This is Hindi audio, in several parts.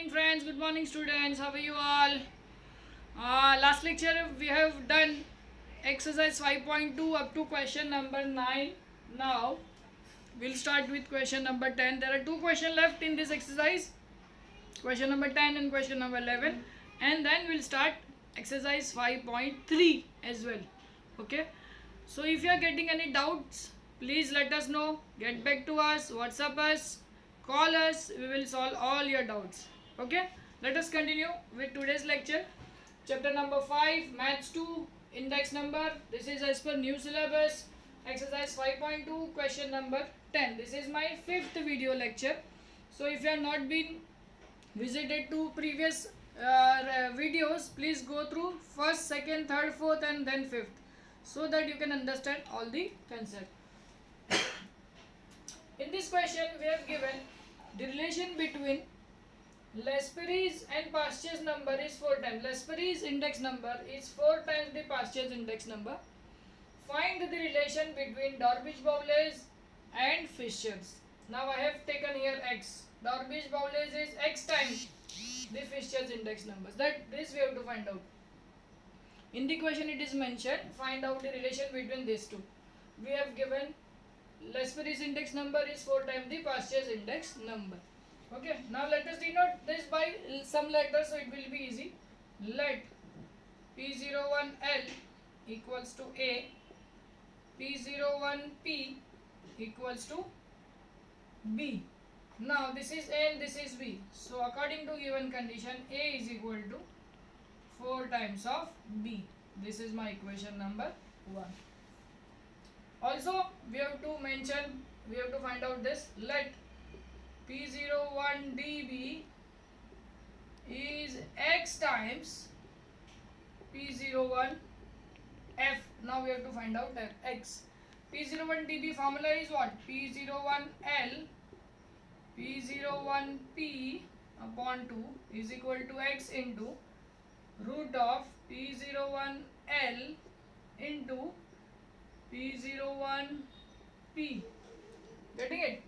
morning friends, good morning students, how are you all? Last lecture we have done exercise 5.2 up to question number 9. Now we'll start with question number 10. There are two questions left in this exercise, question number 10 and question number 11, and then we'll start exercise 5.3 as well. Okay, so if you are getting any doubts, please let us know, get back to us, WhatsApp us, call us, we will solve all your doubts. Okay, let us continue with today's lecture. Chapter number 5, Maths 2, index number. This is as per new syllabus. Exercise 5.2, question number 10. This is my 5th video lecture. So if you have not been visited to previous videos, please go through first, second, third, fourth and then fifth, so that you can understand all the concept. In this question we have given the relation between Lesperi's and Pasteur's number is 4 times. Lesperi's index number is 4 times the Pasteur's index number. Find the relation between Dorbish-Bowley's and Fischer's. Now I have taken here x. Dorbish-Bowley's is x times the Fischer's index numbers. That this we have to find out. In the question it is mentioned, find out the relation between these two. We have given Lesperi's index number is 4 times the Pasteur's index number. Okay, now let us denote this by some letters so it will be easy. Let P01L equals to A, P01P equals to B. Now this is A and this is B. So according to given condition, A is equal to 4 times of B. This is my equation number 1. Also we have to find out this. Let P01dB is x times P01F. Now we have to find out x. P01dB formula is what? P01L P01P upon 2 is equal to x into root of P01L into P01P. Getting it?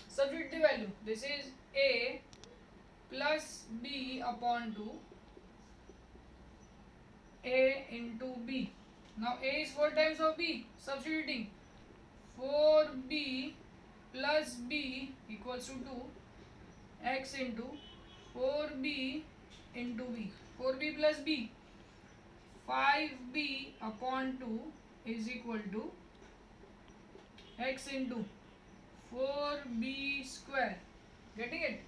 Substitute the value. This is A plus B upon 2 A into B. Now A is 4 times of B. Substituting 4B plus B equals to 2 x into 4B into B. 4B plus B, 5B upon 2 is equal to x into 4B square. Getting it?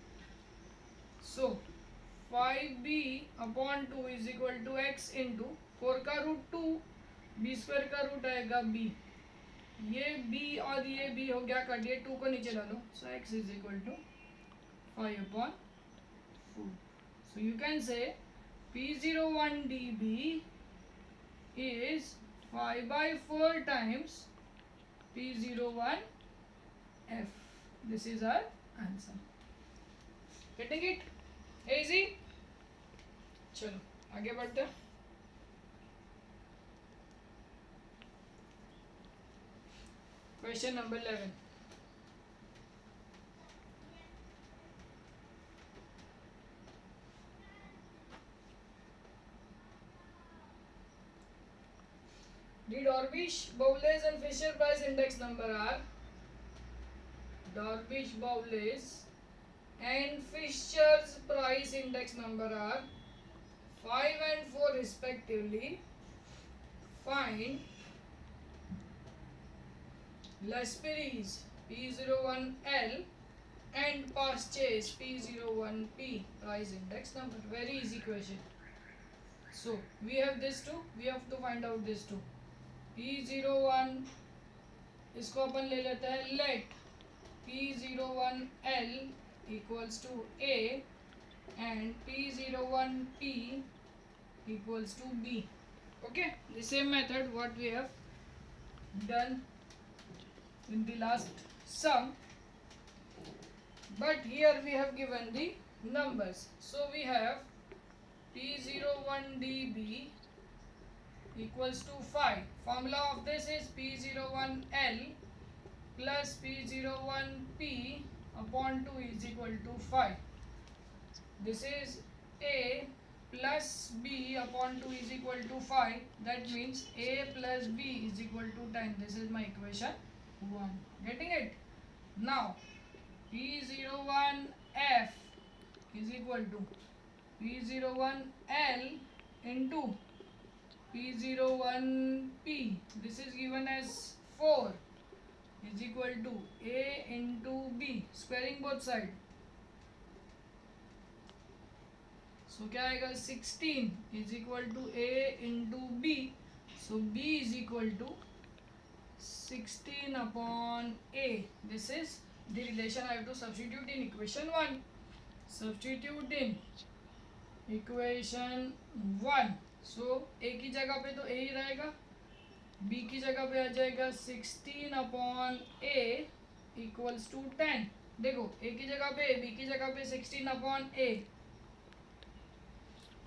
So 5B upon 2 is equal to x into 4 का रूट 2, b स्क्वायर का रूट आएगा b. ये b और ये b हो गया कट, ये 2 को नीचे डालो. So x is equal to 5 upon 4. So you can say P01dB is 5 by 4 times P01F. This is our answer. Getting it? Easy? चलो आगे बढ़ते हैं. Question number 11. The Dorbish, Bowley's and Fischer price index number are Dorbish, Bowley's and Fischer's price index number are 5 and 4 respectively. Find Lesperi's P01L and Pasteur's P01P price index number. Very easy question. So we have this two, we have to find out this two. P01 इसको अपन ले लेते हैं. Let P01L equals to A and P01P equals to B. Okay, the same method what we have done in the last sum, but here we have given the numbers. So we have P01dB equals to 5. Formula of this is P01L plus P01P upon 2 is equal to 5. this is a plus b upon 2 is equal to 5. That means a plus b is equal to 10. This is my equation 1. Getting it? Now P01F is equal to P01L into P01P. This is given as 4 is equal to A into B. Squaring both sides. So क्या आएगा 16 is equal to A into B. So B is equal to 16 upon A. This is the relation I have to substitute in equation 1. Substitute in equation 1. So A की जगह पे तो A ही रहेगा, B की जगह पे आ जाएगा 16 अपॉन A इक्वल्स टू 10. देखो A की जगह पे B की जगह पे 16 अपॉन A.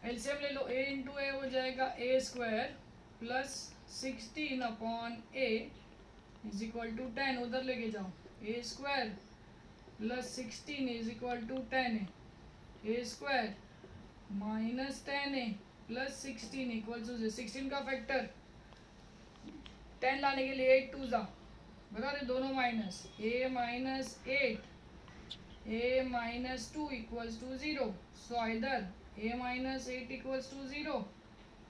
एलसीएम ले लो, A इंटू A हो जाएगा A square plus 16 upon A is equal to 10. उधर लेके जाओ, A square plus 16 is equal to 10 है. A स्क्वायर माइनस 10 है प्लस 16 इक्वल टू 16 का फैक्टर 10 लाने के लिए 8 टू जा बता दे, दोनों minus. A minus 8 A minus 2 equals to 0. So either A minus 8 equals to 0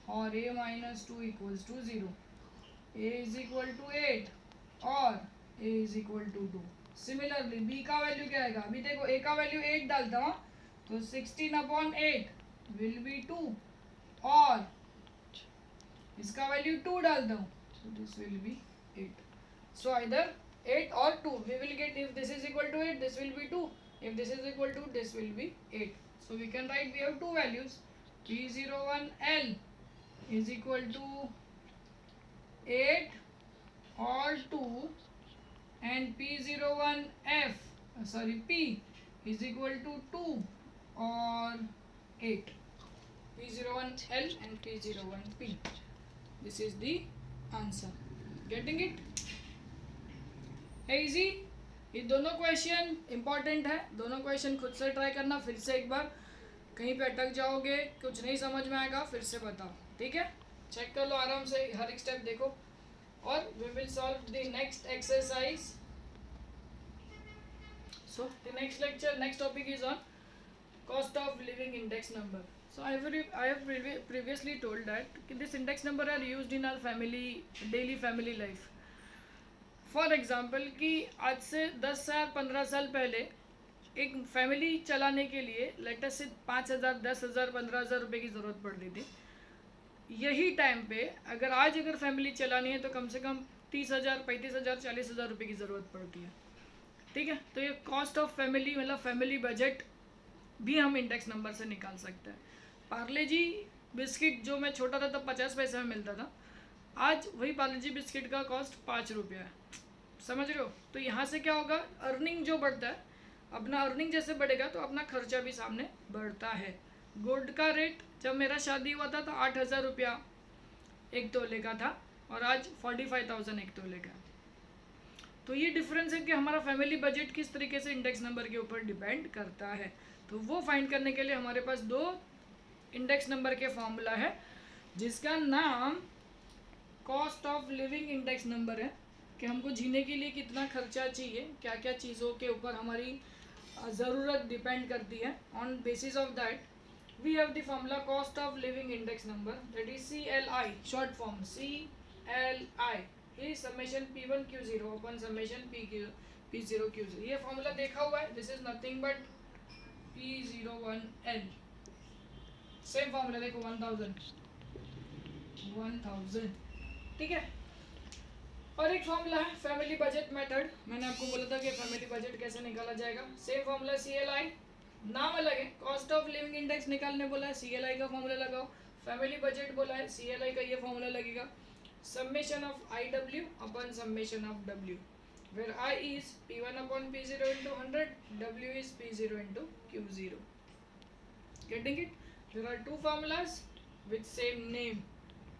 और A minus 2 equals to 0. A is equal to 8 और A is equal to 2. Similarly B का वैल्यू क्या आएगा? अभी देखो A का वैल्यू 8 डालता हूँ तो 16 अपॉन 8 विल बी 2 और इसका वैल्यू 2 डालता हूँ so this will be 8. So either 8 or 2 we will get. If this is equal to 8 this will be 2. If this is equal to this will be 8. So we can write we have two values. P01L is equal to 8 or 2 and P01F P is equal to 2 or 8. P01L and P01P. This is the answer. Getting it? Easy. ये दोनों क्वेश्चन इंपॉर्टेंट है. दोनों क्वेश्चन खुद से ट्राई करना. फिर से एक बार कहीं पे अटक जाओगे, कुछ नहीं समझ में आएगा, फिर से बताओ. ठीक है? चेक कर लो आराम से, हर एक स्टेप देखो और we will solve the next exercise. So the next lecture, next topic is on cost of living index number. So I have previously told that this index number are used in our daily family life. For example कि आज से 10 साल 15 साल पहले एक फैमिली चलाने के लिए लेटेस्ट से 5,000 10,000 15,000 रुपये की ज़रूरत पड़ती थी. यही टाइम पे अगर फैमिली चलानी है तो कम से कम 30,000 35,000 40,000 रुपये की ज़रूरत पड़ती है. ठीक है? तो ये कॉस्ट ऑफ फैमिली मतलब फैमिली बजट भी हम इंडेक्स नंबर से निकाल सकते हैं. पार्ले जी बिस्किट जो मैं छोटा था तब 50 पैसे में मिलता था, आज वही पार्ले जी बिस्किट का कॉस्ट 5 रुपया है. समझ रहे हो? तो यहाँ से क्या होगा, अर्निंग जो बढ़ता है, अपना अर्निंग जैसे बढ़ेगा तो अपना खर्चा भी सामने बढ़ता है. गोल्ड का रेट जब मेरा शादी हुआ था तो 8,000 रुपया एक तोले का था और आज 45,000 एक तोले का. तो ये डिफरेंस है कि हमारा फैमिली बजट किस तरीके से इंडेक्स नंबर के ऊपर डिपेंड करता है. तो वो फाइंड करने के लिए हमारे पास 2 इंडेक्स नंबर के फॉर्मूला है जिसका नाम cost of living index number है, कि हमको जीने के लिए कितना खर्चा चाहिए, क्या क्या चीज़ों के ऊपर हमारी ज़रूरत डिपेंड करती है. On basis of that we have the formula cost of living index number, that is CLI, short form CLI is summation P1Q0 upon summation P0Q0. ये फॉर्मूला देखा हुआ है. This is nothing but P01L. Same formula देखो 1000. ठीक है? और एक फॉर्मूला है फैमिली बजट मेथड. मैंने आपको बोला था कि फैमिली बजट कैसे निकाला जाएगा. सेम फॉर्मूला CLI, नाम अलग है. कॉस्ट ऑफ लिविंग इंडेक्स निकालने बोला है, CLI का फॉर्मूला लगाओ. फैमिली बजट बोला है, CLI का ये फॉर्मूला लगेगा. Summation of IW upon summation of W, where I is P1 upon P0 into 100, W is P0 into Q0. Getting it? There are two formulas with same name.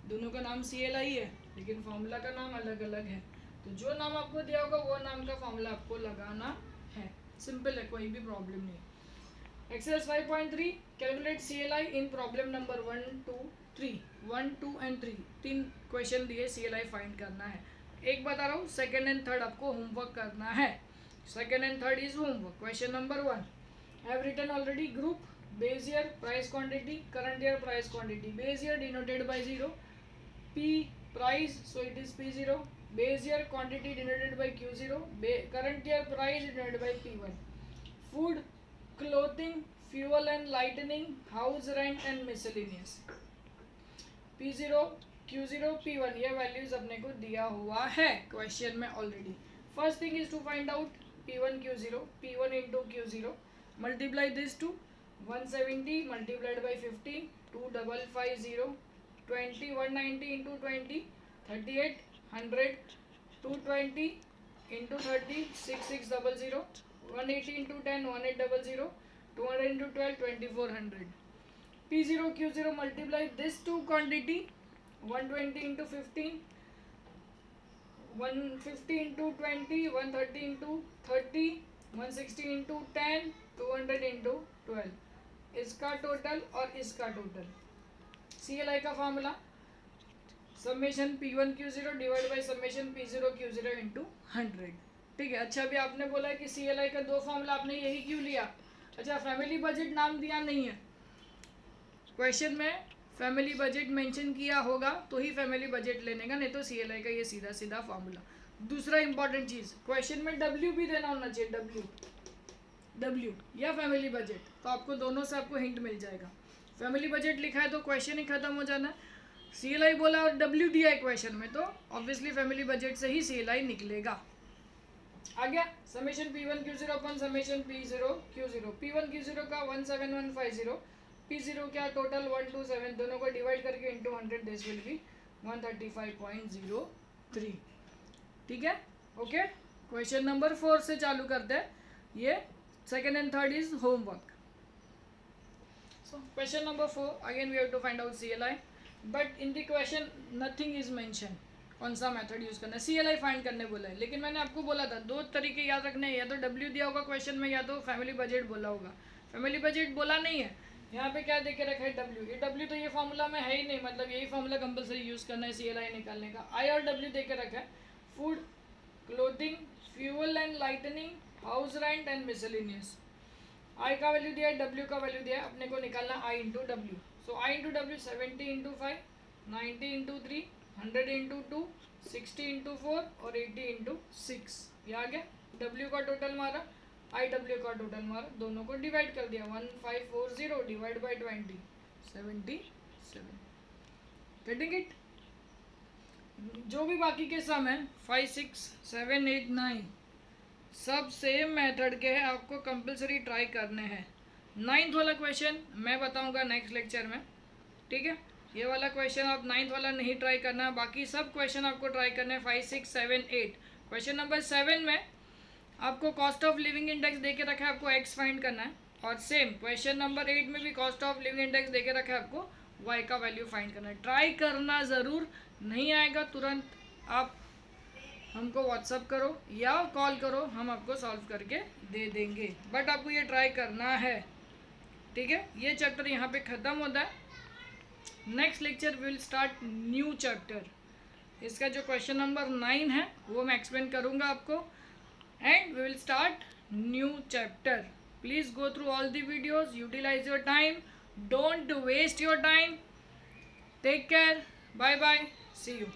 दोनों का नाम CLI है लेकिन फॉर्मूला का नाम अलग अलग है. तो जो नाम आपको दिया होगा वो नाम का फॉर्मूला आपको लगाना है. सिंपल है, कोई भी प्रॉब्लम नहीं. Exercise 5.3, calculate CLI in problem number 1, 2, 3. 1, 2 and 3 तीन क्वेश्चन दिए, CLI फाइंड करना है. एक बता रहा हूँ, सेकेंड एंड थर्ड आपको होमवर्क करना है. Second and third is homework. Question number 1, have written already group base year price quantity current year price quantity. Base year denoted by 0, P price, so it is P0. Base year quantity denoted by Q0. Current year price denoted by P1. Food, clothing, fuel and lightening, house rent and miscellaneous. P0, Q0, P1 ये वैल्यूज अपने को दिया हुआ है क्वेश्चन में already. First thing is to find out P1 Q0. P1 into Q0, multiply this to 170 multiplied by 50, 2550, 20, 190 into 20, 38, 100, 220 into 30, 6600, 180 into 10, 1800, 200 into 12, 2400. P0 Q0, multiply this two quantity, 120 into 15, 150 into 20, 130 into 30, 160 into 10, 200 into 12. इसका टोटल और इसका टोटल. CLI का formula summation P1 Q0 divide by summation P0 Q0 into 100. ठीक है. अच्छा, अभी आपने बोला है कि CLI का दो फॉर्मूला, आपने यही क्यों लिया? अच्छा, फैमिली बजट नाम दिया नहीं है क्वेश्चन में. फैमिली बजट मेंशन किया होगा तो ही फैमिली बजट लेने का, नहीं तो CLI का ये सीधा सीधा फॉर्मूला. दूसरा इंपॉर्टेंट चीज़, क्वेश्चन में W भी देना होना चाहिए. W या फैमिली बजट, तो आपको दोनों से आपको हिंट मिल जाएगा. फैमिली बजट लिखा है तो क्वेश्चन ही खत्म हो जाना. CLI बोला और W दिया है क्वेश्चन में, तो ऑब्वियसली फैमिली बजट से ही CLI निकलेगा. आ गया. समेशन P1 Q0 अपन summation P0 Q0. P1 Q0 का 17150, P0 क्या टोटल 127, दोनों को डिवाइड करके इंटू 100, दिस विल बी 135.03. ठीक है. ओके, क्वेश्चन नंबर 4 से चालू करते हैं. ये second and third is homework. So question number 4, again we have to find out CLI, but in the question nothing is mentioned. कौन सा मेथड यूज़ करना है? CLI फाइंड करने बोला है, लेकिन मैंने आपको बोला था दो तरीके याद रखने हैं, या तो W दिया होगा क्वेश्चन में, या तो फैमिली बजट बोला होगा. फैमिली बजट बोला नहीं है. यहाँ पे क्या देके रखा है? W. ये W तो ये फॉर्मूला में है ही नहीं, मतलब यही फॉर्मूला कंपलसरी यूज़ करना है CLI निकालने का. I और W देके रखा है. Food, clothing, fuel and lightning, house rent and miscellaneous. I का वैल्यू दिया है, W का वैल्यू दिया है, अपने को निकालना I into W. So I into W 70 into 5, 90 into 3, 100 into 2, 60 into 4 और 80 इंटू 6. ये आ गया. W का टोटल मारा, IW का टोटल मारा, दोनों को डिवाइड कर दिया. 1540 डिवाइड बाई 20, 77. Getting it? जो भी बाकी के सम है 5, 6, 7, 8, 9 सब सेम मेथड के हैं, आपको कंपलसरी ट्राई करने हैं. 9th वाला क्वेश्चन मैं बताऊंगा नेक्स्ट लेक्चर में. ठीक है. ये वाला क्वेश्चन आप 9th वाला नहीं ट्राई करना, बाकी सब क्वेश्चन आपको ट्राई करना है. 5, 6, 7, 8. क्वेश्चन नंबर 7 में आपको कॉस्ट ऑफ लिविंग इंडेक्स दे के रखा है, आपको एक्स फाइंड करना है. और सेम क्वेश्चन नंबर 8 में भी कॉस्ट ऑफ लिविंग इंडेक्स दे के रखा है, आपको वाई का वैल्यू फाइंड करना है. ट्राई करना ज़रूर. नहीं आएगा तुरंत आप हमको व्हाट्सअप करो या कॉल करो, हम आपको सॉल्व करके दे देंगे, बट आपको ये ट्राई करना है. ठीक है. ये चैप्टर यहाँ पे ख़त्म होता है. Next lecture will start new chapter. इसका जो क्वेश्चन नंबर 9 है वो मैं एक्सप्लेन करूँगा आपको, and we will start new chapter. Please go through all the videos, utilise your time, don't waste your time. Take care, bye bye, see you.